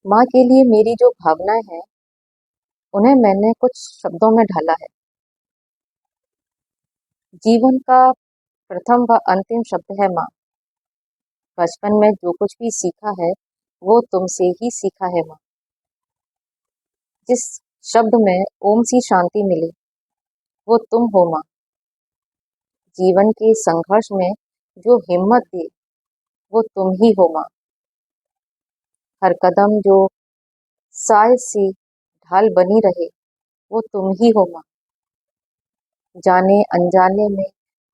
माँ के लिए मेरी जो भावनाएं हैं उन्हें मैंने कुछ शब्दों में ढाला है। जीवन का प्रथम व अंतिम शब्द है माँ। बचपन में जो कुछ भी सीखा है वो तुमसे ही सीखा है माँ। जिस शब्द में ओम सी शांति मिले वो तुम हो माँ। जीवन के संघर्ष में जो हिम्मत दे वो तुम ही हो माँ। हर कदम जो साय सी ढाल बनी रहे वो तुम ही हो माँ। जाने अनजाने में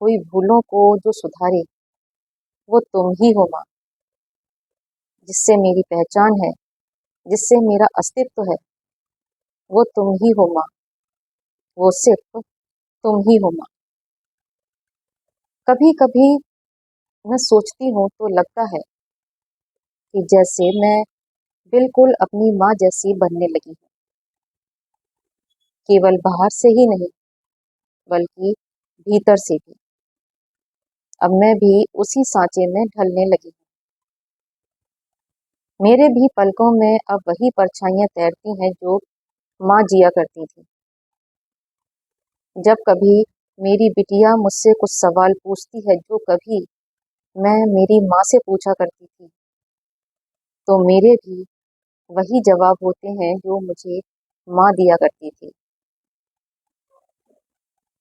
हुई भूलों को जो सुधारे वो तुम ही हो माँ। जिससे मेरी पहचान है, जिससे मेरा अस्तित्व है, वो तुम ही हो माँ। वो सिर्फ तुम ही हो माँ। कभी कभी मैं सोचती हूँ तो लगता है कि जैसे मैं बिल्कुल अपनी माँ जैसी बनने लगी हूँ। केवल बाहर से ही नहीं बल्कि भीतर से भी। अब मैं भी उसी सांचे में ढलने लगी हूँ। मेरे भी पलकों में अब वही परछाइयां तैरती हैं जो माँ जिया करती थी। जब कभी मेरी बिटिया मुझसे कुछ सवाल पूछती है जो कभी मैं मेरी माँ से पूछा करती थी, तो मेरे भी वही जवाब होते हैं जो मुझे माँ दिया करती थी।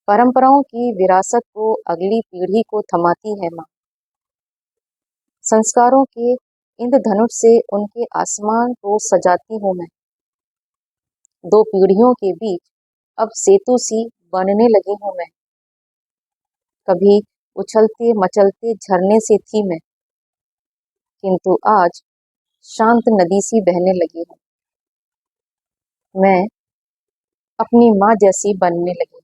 परंपराओं की विरासत को अगली पीढ़ी को थमाती है माँ। संस्कारों के इंद्रधनुष से उनके आसमान को सजाती हूँ मैं। दो पीढ़ियों के बीच अब सेतु सी बनने लगी हूँ मैं। कभी उछलते मचलते झरने से थी मैं, किंतु आज शांत नदी सी बहने लगी हूँ। मैं अपनी माँ जैसी बनने लगी।